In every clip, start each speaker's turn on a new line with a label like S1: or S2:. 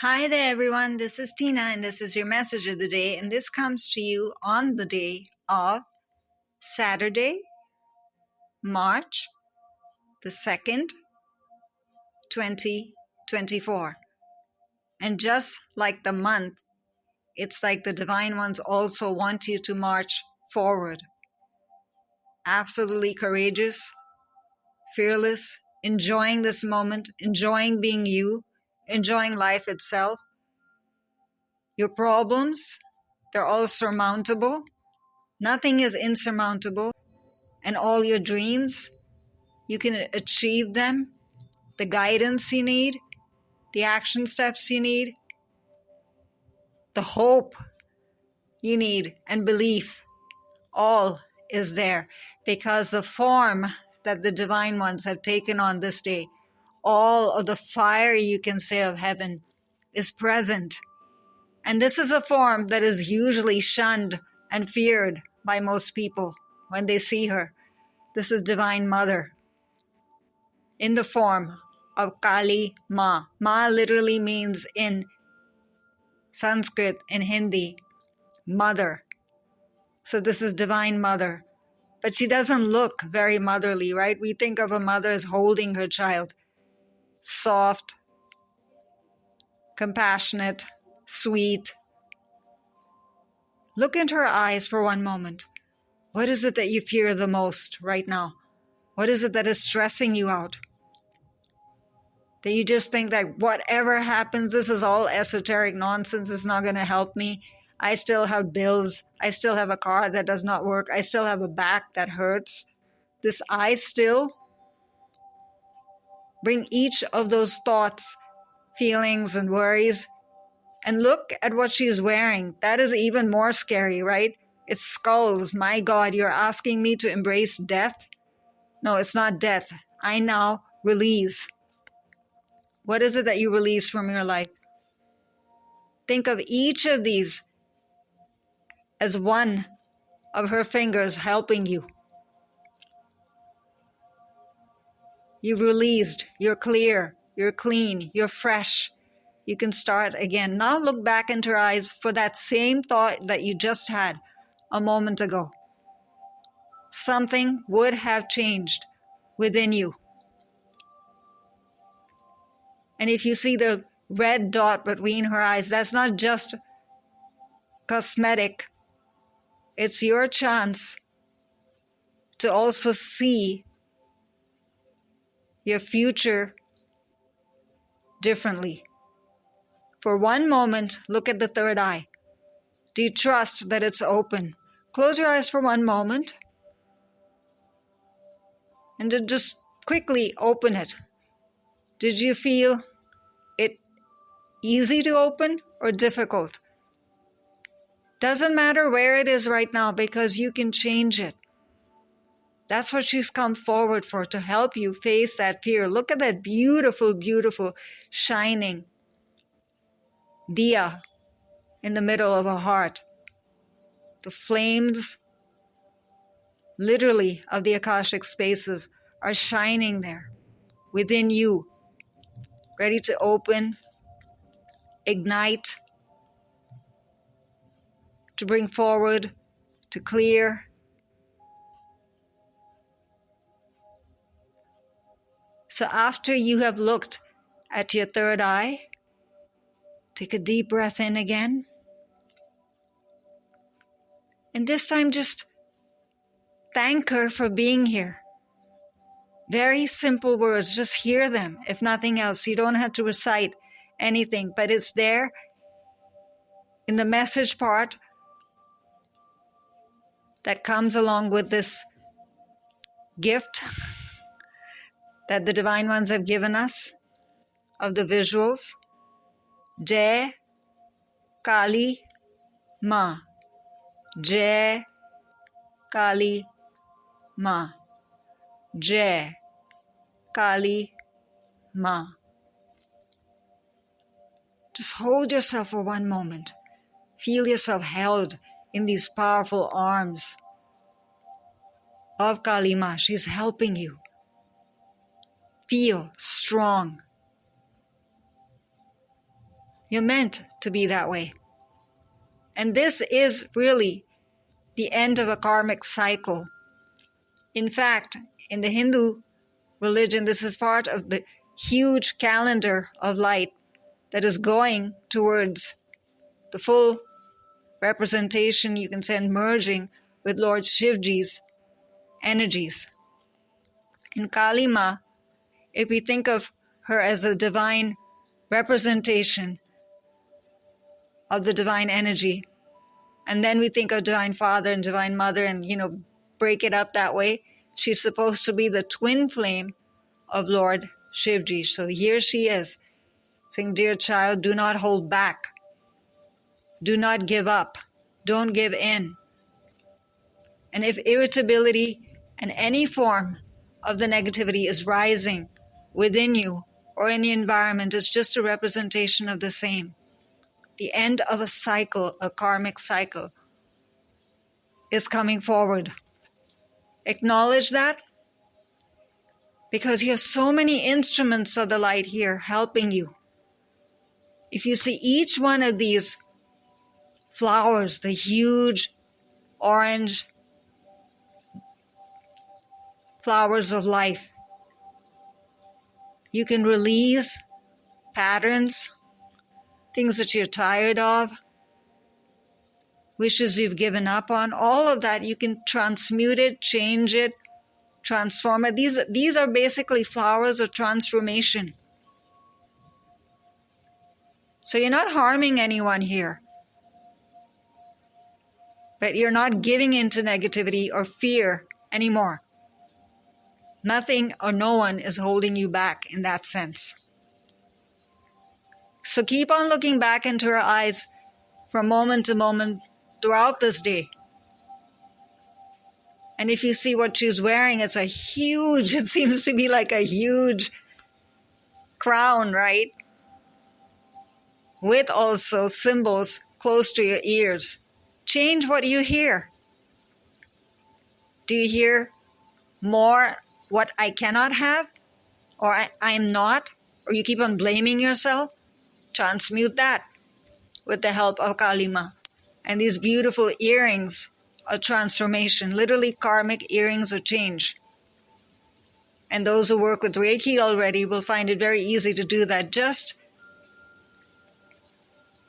S1: Hi there, everyone. This is Tina, and this is your message of the day. And this comes to you on the day of Saturday, March the 2nd, 2024. And just like the month, it's like the divine ones also want you to march forward. Absolutely courageous, fearless, enjoying this moment, enjoying being you, enjoying life itself. Your problems, they're all surmountable. Nothing is insurmountable. And all your dreams, you can achieve them. The guidance you need, the action steps you need, the hope you need, and belief, all is there. Because the form that the divine ones have taken on this day, all of the fire, you can say, of heaven is present. And this is a form that is usually shunned and feared by most people when they see her. This is Divine Mother in the form of Kali Ma. Ma literally means in Sanskrit, in Hindi, mother. So this is Divine Mother. But she doesn't look very motherly, right? We think of a mother as holding her child. Soft, compassionate, sweet. Look into her eyes for one moment. What is it that you fear the most right now? What is it that is stressing you out? That you just think that whatever happens, this is all esoteric nonsense, it's not going to help me. I still have bills. I still have a car that does not work. I still have a back that hurts. This I still. Bring each of those thoughts, feelings, and worries, and look at what she's wearing. That is even more scary, right? It's skulls. My God, you're asking me to embrace death? No, it's not death. I now release. What is it that you release from your life? Think of each of these as one of her fingers helping you. You've released, you're clear, you're clean, you're fresh. You can start again. Now look back into her eyes for that same thought that you just had a moment ago. Something would have changed within you. And if you see the red dot between her eyes, that's not just cosmetic. It's your chance to also see your future differently. For one moment, look at the third eye. Do you trust that it's open? Close your eyes for one moment and then just quickly open it. Did you feel it easy to open or difficult? Doesn't matter where it is right now because you can change it. That's what she's come forward for, to help you face that fear. Look at that beautiful, beautiful, shining diya in the middle of a heart. The flames, literally, of the Akashic spaces are shining there within you, ready to open, ignite, to bring forward, to clear. So after you have looked at your third eye, take a deep breath in again. And this time just thank her for being here. Very simple words, just hear them, if nothing else. You don't have to recite anything, but it's there in the message part that comes along with this gift that the Divine Ones have given us of the visuals. Jai Kali Ma. Jai Kali Ma. Jai Kali Ma. Just hold yourself for one moment. Feel yourself held in these powerful arms of Kali Ma. She's helping you. Feel strong. You're meant to be that way. And this is really the end of a karmic cycle. In fact, in the Hindu religion, this is part of the huge calendar of light that is going towards the full representation, you can say, and merging with Lord Shivji's energies. In Kali Ma, if we think of her as a divine representation of the divine energy, and then we think of Divine Father and Divine Mother and, break it up that way, she's supposed to be the twin flame of Lord Shivji. So here she is, saying, dear child, do not hold back. Do not give up. Don't give in. And if irritability and any form of the negativity is rising within you or in the environment, it's just a representation of the same. The end of a cycle, a karmic cycle, is coming forward. Acknowledge that, because you have so many instruments of the light here helping you. If you see each one of these flowers, the huge orange flowers of life, you can release patterns, things that you're tired of, wishes you've given up on. All of that, you can transmute it, change it, transform it. These are basically flowers of transformation. So you're not harming anyone here. But you're not giving into negativity or fear anymore. Nothing or no one is holding you back in that sense. So keep on looking back into her eyes from moment to moment throughout this day. And if you see what she's wearing, it seems to be like a huge crown, right? With also symbols close to your ears. Change what you hear. Do you hear more what I cannot have? Or I am not? Or you keep on blaming yourself? Transmute that with the help of Kali Ma. And these beautiful earrings of transformation, literally karmic earrings of change. And those who work with Reiki already will find it very easy to do that. Just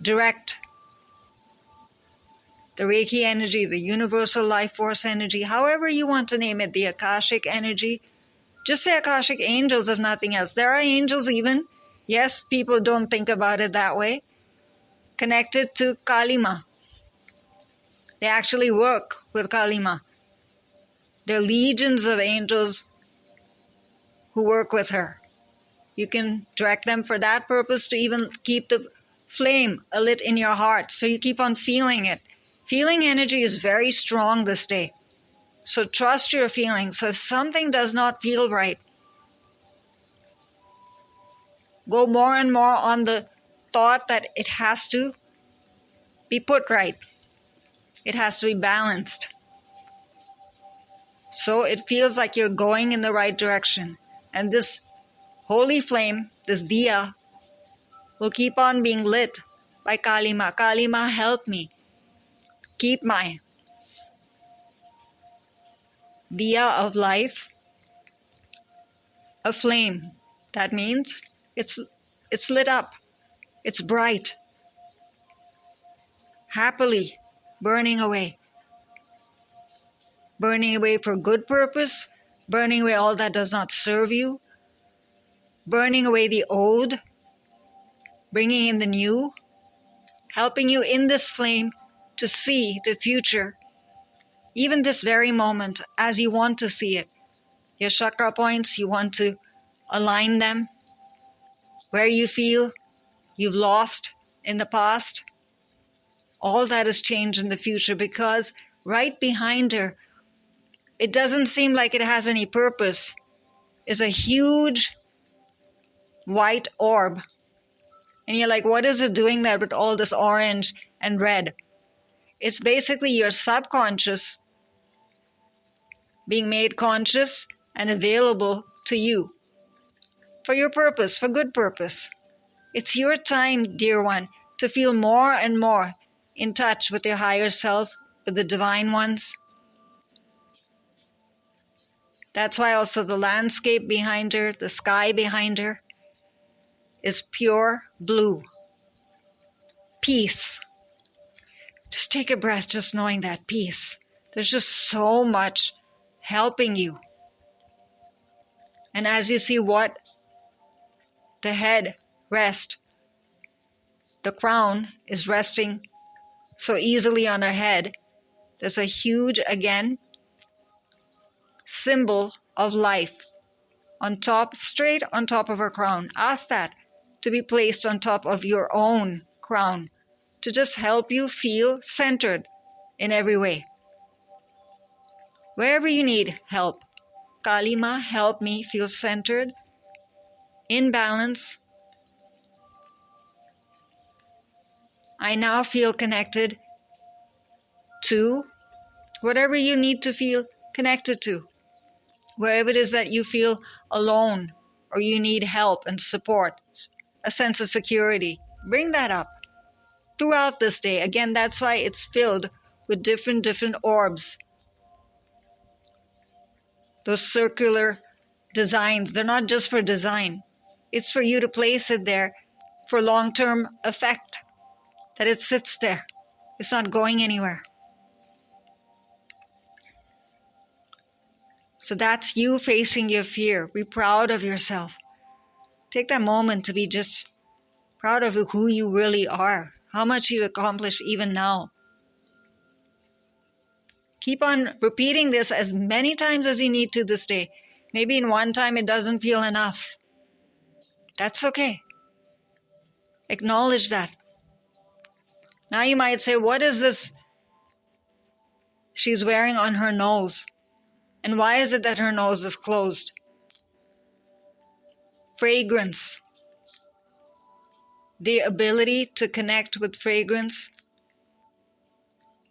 S1: direct the Reiki energy, the universal life force energy, however you want to name it, the Akashic energy. Just say Akashic angels if nothing else. There are angels even. Yes, people don't think about it that way. Connected to Kali Ma. They actually work with Kali Ma. There are legions of angels who work with her. You can direct them for that purpose, to even keep the flame alit in your heart, so you keep on feeling it. Feeling energy is very strong this day. So trust your feelings. So if something does not feel right, go more and more on the thought that it has to be put right. It has to be balanced. So it feels like you're going in the right direction. And this holy flame, this diya, will keep on being lit by Kali Ma. Kali Ma, help me. Keep my diya of life aflame. That means it's lit up. It's bright. Happily burning away. Burning away for good purpose. Burning away all that does not serve you. Burning away the old. Bringing in the new. Helping you in this flame to see the future, even this very moment, as you want to see it. Your chakra points, you want to align them. Where you feel you've lost in the past, all that is changed in the future, because right behind her, it doesn't seem like it has any purpose, is a huge white orb. And you're like, what is it doing there with all this orange and red? It's basically your subconscious being made conscious and available to you for your purpose, for good purpose. It's your time, dear one, to feel more and more in touch with your higher self, with the divine ones. That's why also the landscape behind her, the sky behind her, is pure blue. Peace. Just take a breath, just knowing that peace. There's just so much helping you. And as you see what the head rests, the crown is resting so easily on her head. There's a huge, again, symbol of life on top, straight on top of her crown. Ask that to be placed on top of your own crown to just help you feel centered in every way. Wherever you need help, Kali Ma, help me feel centered, in balance. I now feel connected to whatever you need to feel connected to. Wherever it is that you feel alone or you need help and support, a sense of security, bring that up throughout this day. Again, that's why it's filled with different orbs. Those circular designs, they're not just for design. It's for you to place it there for long-term effect, that it sits there. It's not going anywhere. So that's you facing your fear. Be proud of yourself. Take that moment to be just proud of who you really are, how much you accomplished even now. Keep on repeating this as many times as you need to this day. Maybe in one time it doesn't feel enough. That's okay. Acknowledge that. Now you might say, what is this she's wearing on her nose? And why is it that her nose is closed? Fragrance. The ability to connect with fragrance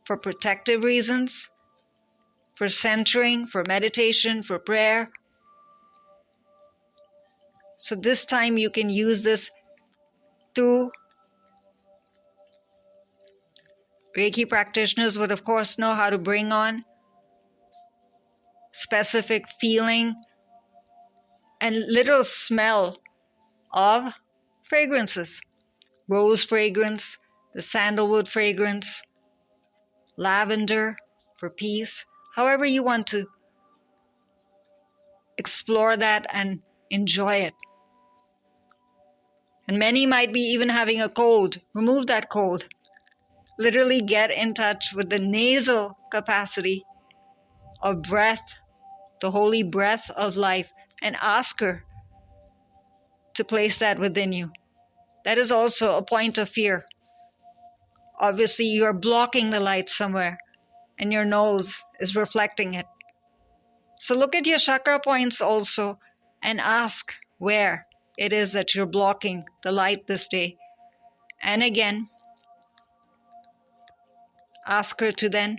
S1: for protective reasons, for centering, for meditation, for prayer. So this time you can use this through Reiki practitioners would of course know how to bring on specific feeling and literal smell of fragrances. Rose fragrance, the sandalwood fragrance, lavender for peace. However you want to explore that and enjoy it. And many might be even having a cold. Remove that cold. Literally get in touch with the nasal capacity of breath, the holy breath of life, and ask her to place that within you. That is also a point of fear. Obviously, you are blocking the light somewhere, and your nose is reflecting it. So look at your chakra points also and ask where it is that you're blocking the light this day. And again, ask her to then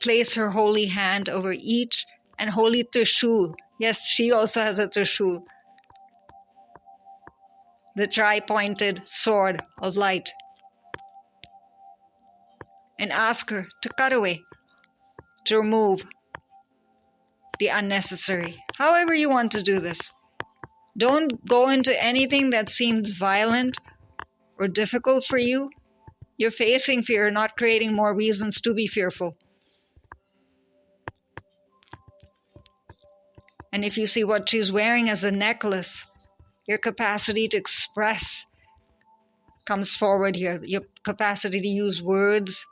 S1: place her holy hand over each and holy Trishul. Yes, she also has a Trishul. The tri-pointed sword of light. And ask her to cut away, to remove the unnecessary. However you want to do this. Don't go into anything that seems violent or difficult for you. You're facing fear, not creating more reasons to be fearful. And if you see what she's wearing as a necklace, your capacity to express comes forward here. Your capacity to use words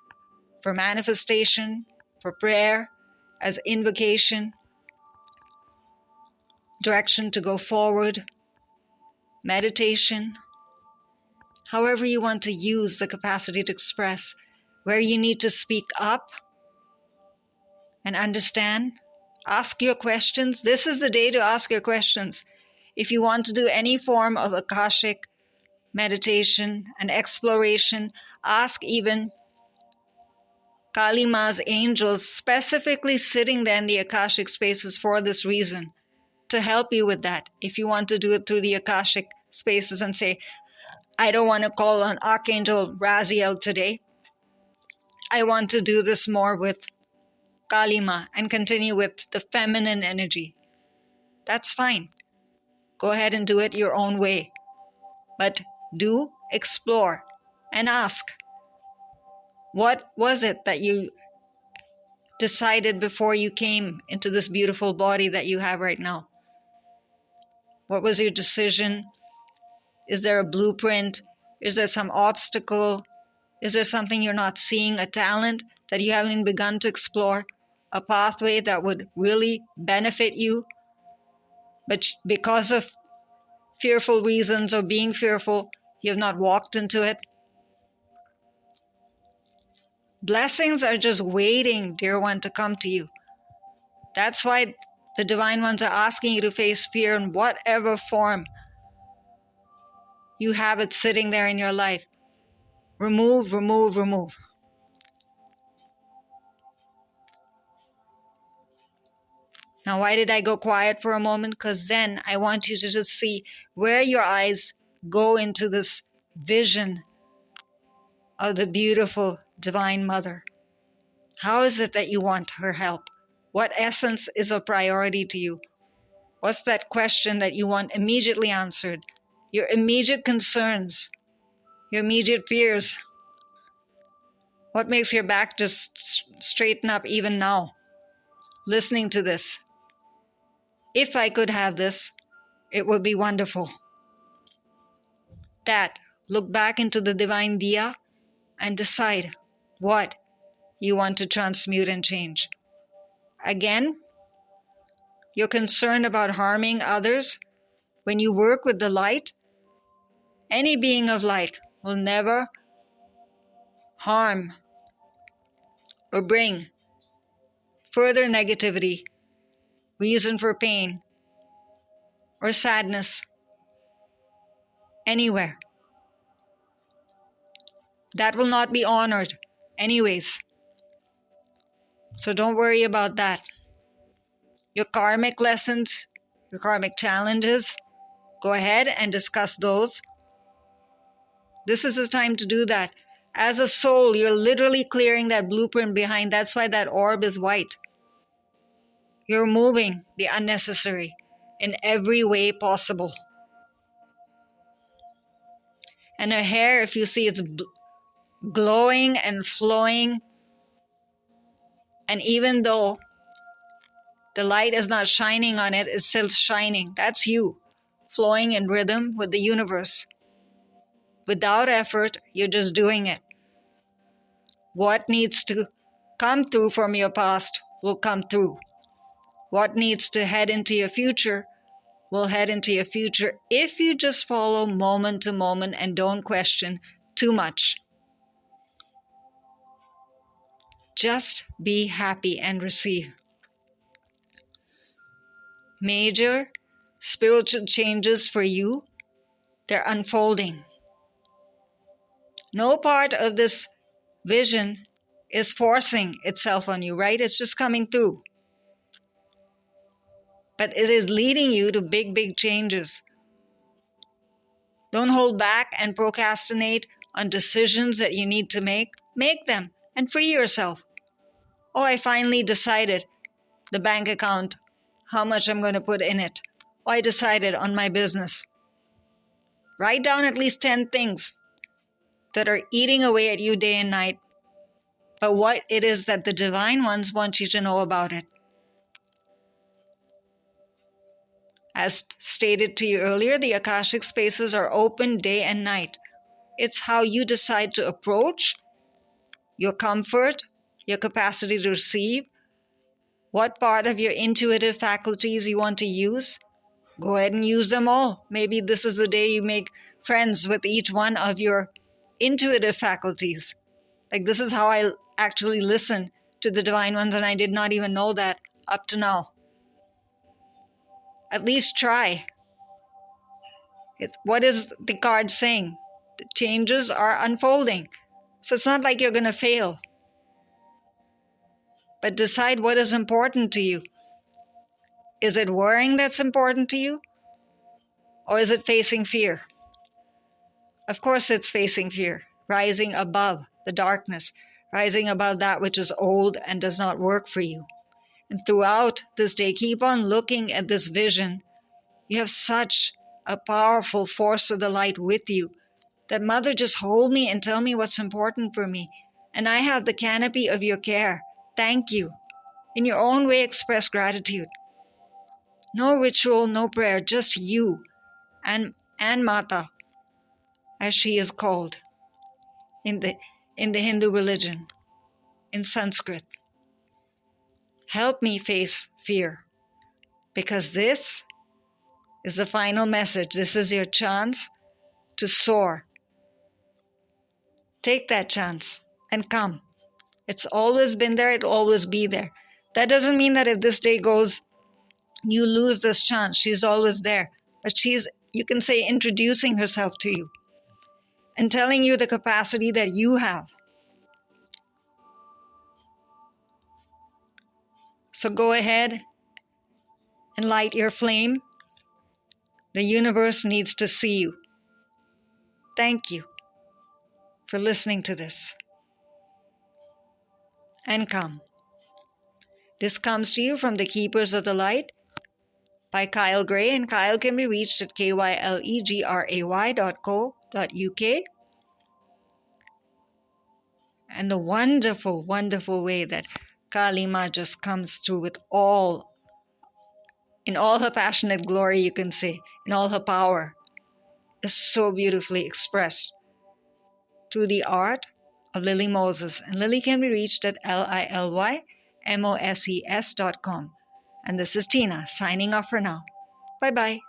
S1: for manifestation, for prayer, as invocation, direction to go forward, meditation. However you want to use the capacity to express, where you need to speak up and understand. Ask your questions. This is the day to ask your questions. If you want to do any form of Akashic meditation and exploration, ask even Kali Ma's angels, specifically sitting there in the Akashic spaces for this reason, to help you with that. If you want to do it through the Akashic spaces and say, I don't want to call on Archangel Raziel today. I want to do this more with Kalima and continue with the feminine energy. That's fine. Go ahead and do it your own way. But do explore and ask, what was it that you decided before you came into this beautiful body that you have right now? What was your decision? Is there a blueprint? Is there some obstacle? Is there something you're not seeing, a talent that you haven't begun to explore, a pathway that would really benefit you? But because of fearful reasons or being fearful, you have not walked into it. Blessings are just waiting, dear one, to come to you. That's why the divine ones are asking you to face fear in whatever form you have it sitting there in your life. Remove, remove, remove. Now, why did I go quiet for a moment? Because then I want you to just see where your eyes go into this vision of the beautiful Divine Mother. How is it that you want her help? What essence is a priority to you? What's that question that you want immediately answered? Your immediate concerns, your immediate fears. What makes your back just straighten up even now? Listening to this. If I could have this, it would be wonderful. That, look back into the divine Diya and decide what you want to transmute and change. Again, you're concerned about harming others. When you work with the light, any being of light will never harm or bring further negativity, reason for pain, or sadness anywhere. That will not be honored anyways. So don't worry about that. Your karmic lessons, your karmic challenges, go ahead and discuss those. This is the time to do that. As a soul, you're literally clearing that blueprint behind. That's why that orb is white. You're removing the unnecessary in every way possible. And her hair, if you see, it's glowing and flowing. And even though the light is not shining on it, it's still shining. That's you, flowing in rhythm with the universe. Without effort, you're just doing it. What needs to come through from your past will come through. What needs to head into your future will head into your future if you just follow moment to moment and don't question too much. Just be happy and receive. Major spiritual changes for you, they're unfolding. No part of this vision is forcing itself on you, right? It's just coming through. But it is leading you to big, big changes. Don't hold back and procrastinate on decisions that you need to make. Make them and free yourself. Oh, I finally decided the bank account, how much I'm going to put in it. Oh, I decided on my business. Write down at least 10 things that are eating away at you day and night, but what it is that the divine ones want you to know about it. As stated to you earlier, the Akashic spaces are open day and night. It's how you decide to approach your comfort, your capacity to receive, what part of your intuitive faculties you want to use. Go ahead and use them all. Maybe this is the day you make friends with each one of your intuitive faculties. Like, this is how I actually listen to the divine ones, and I did not even know that up to now. At least try. What is the card saying? The changes are unfolding. So it's not like you're going to fail. But decide what is important to you. Is it worrying that's important to you? Or is it facing fear? Of course it's facing fear, rising above the darkness, rising above that which is old and does not work for you. And throughout this day, keep on looking at this vision. You have such a powerful force of the light with you that Mother, just hold me and tell me what's important for me. And I have the canopy of your care. Thank you. In your own way, express gratitude. No ritual, no prayer, just you and Mata, as she is called in the Hindu religion, in Sanskrit. Help me face fear, because this is the final message. This is your chance to soar. Take that chance and come. It's always been there. It'll always be there. That doesn't mean that if this day goes, you lose this chance. She's always there. But she's, you can say, introducing herself to you and telling you the capacity that you have. So go ahead and light your flame. The universe needs to see you. Thank you for listening to this. And come. This comes to you from the Keepers of the Light by Kyle Gray, and Kyle can be reached at kylegray.co.uk. And the wonderful, wonderful way that Kali Ma just comes through in all her passionate glory, you can say, in all her power, is so beautifully expressed through the art of Lilly Moses. And Lilly can be reached at lillymoses.com. And this is Tina signing off for now. Bye-bye.